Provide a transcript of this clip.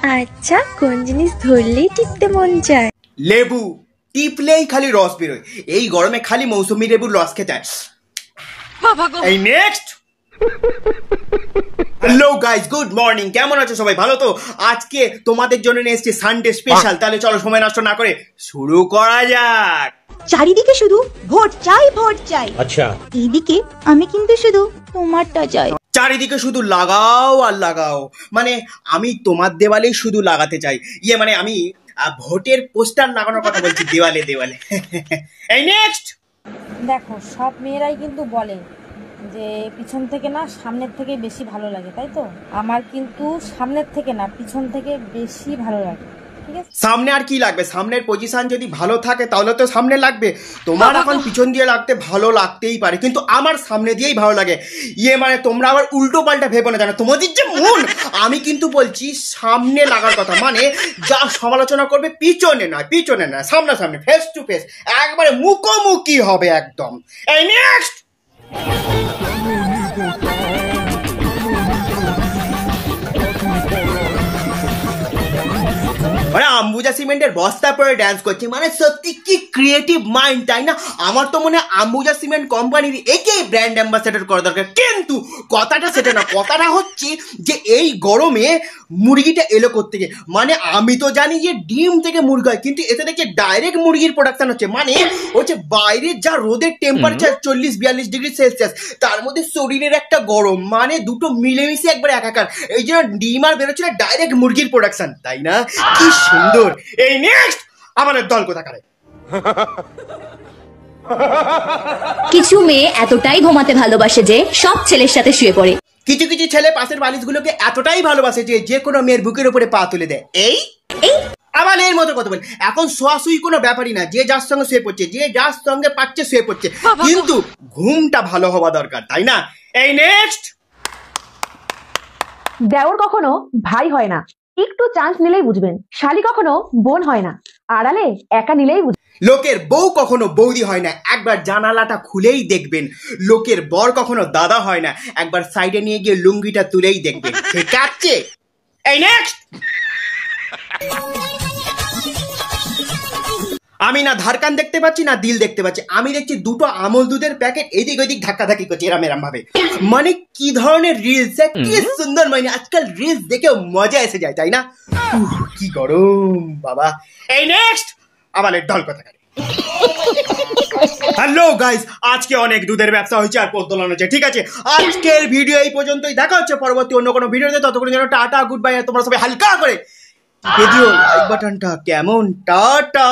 আচ্ছা, কোন জিনিস ধরলেই টিপতে মন চায়? লেবু টিপলেই খালি রস বেরোয়। এই গরমে খালি মৌসুমী লেবুর রস খেতে হয়। এই next. Hello guys, good morning. কেমন আছো সবাই? ভালো তো? আজকে তোমাদের জন্য নিয়ে এসেছি সানডে স্পেশাল। তাহলে চলো সময় নষ্ট না করে শুরু করা যাক। চারিদিকে শুধু ভোট চাই ভোট চাই। আচ্ছা, এইদিকে আমি কিন্তু শুধু তোমারটা চাই। চারিদিকে শুধু লাগাও আর লাগাও, মানে আমি তোমার দেওয়ালেই শুধু লাগাতে চাই। মানে আমি ভোটের পোস্টার লাগানোর কথা বলছি, দেওয়ালে দেওয়ালে। এই নেক্সট। দেখো, সব মেয়েরাই কিন্তু বলে যে পিছন থেকে না সামনের থেকে বেশি ভালো লাগে, তাই তো? আমার কিন্তু সামনের থেকে না পিছন থেকে বেশি ভালো লাগে। ঠিক আছে, সামনে আর কি লাগবে? সামনের পজিশন যদি ভালো থাকে তাহলে তো সামনে লাগবে। তোমার এখন পিছন দিয়ে লাগতে ভালো লাগতেই পারে, কিন্তু আমার সামনে দিয়েই ভালো লাগে। মানে তোমরা আবার উল্টো পাল্টা ভেবো না, জানো তোমাদের যে মন। আমি কিন্তু বলছি সামনে লাগার কথা, মানে যা সমালোচনা করবে পিছনে নয়, পিছনে নয়, সামনাসামনি, ফেস টু ফেস, একবারে মুখোমুখি হবে একদম। এই নেক্সট। মানে আম্বুজা সিমেন্টের বস্তা পরে ড্যান্স করছে, মানে সত্যি কি ক্রিয়েটিভ মাইন্ড, তাই না? আমার তো মনে হয় আম্বুজা সিমেন্ট কোম্পানির একেই ব্র্যান্ড অ্যাম্বাসেডর করা দরকার। কিন্তু কথাটা সেটা না, কথাটা হচ্ছে যে এই গরমে মুরগিটা এলো কোত্থেকে। মানে আমি তো জানি যে ডিম থেকে মুরগি হয়, কিন্তু এতে দেখে ডাইরেক্ট মুরগির প্রোডাকশন হচ্ছে। মানে হচ্ছে বাইরে যা রোদের টেম্পারেচার 40-42 ডিগ্রি সেলসিয়াস, তার মধ্যে শরীরের একটা গরম, মানে দুটো মিলেমিশে একবার একাকার। এই জন্য ডিম আর বেরোচ্ছে না, ডাইরেক্ট মুরগির প্রোডাকশন, তাই না? কি সুন্দর। এই নেক্সট। আমাদের দল কোথাকারে? কিছু মেয়ে এতটাই ঘুমাতে ভালোবাসে যে সব ছেলের সাথে শুয়ে পড়ে। কিছু কিছু ছেলে পাশের বালিশগুলোকে এতটাই ভালোবাসে যে যে কোনো মেয়ের বুকের উপরে পা তুলে দেয়। এই আবার এর মতো কথা বলে। এখন শোয়াশুই কোনো ব্যাপারই না, যে যার সঙ্গে শুয়ে পড়ছে, যে যার সঙ্গে পাচ্ছে শুয়ে পড়ছে, কিন্তু ঘুমটা ভালো হওয়া দরকার, তাই না? এই নেক্সট। দেওর কখনো ভাই হয় না, একটু চান্স নিলেই বুঝবেন। শালি কখনো বোন হয় না, আড়ালে একা নিলেই বুঝবেন। লোকের বউ কখনো বৌদি হয় না, একবার জানালাটা খুলেই দেখবেন। লোকের বর কখনো দাদা হয় না, একবার সাইডে নিয়ে গিয়ে লুঙ্গিটা তুলেই দেখবেন। ঠিক আছে? এই নেক্সট। আমি না ধারকান দেখতে পাচ্ছি না দিল দেখতে পাচ্ছি, আমি দেখছি দুটো আমল দুধের প্যাকেট এদিক ওইদিক ধাক্কাধাক্কি করছে এরম এরম ভাবে। মানে কি ধরনের রিলস, কি সুন্দর। মানে আজকাল রিলস দেখে মজা এসে যায়, তাই না? কি গরম বাবা। এই নেক্সট। আমাদের দল কোথাকার? হ্যালো গাইস, আজকে অনেক দুধের ব্যবসা হয়েছে আর পথ দোলানো হচ্ছে। ঠিক আছে, আজকের ভিডিও এই পর্যন্তই। দেখা হচ্ছে পরবর্তী অন্য কোনো ভিডিওতে। ততক্ষণ যেন টাটা, গুড বাই। তোমরা সবাই হালকা করে ভিডিও লাইক বাটনটা কেমন টাটা।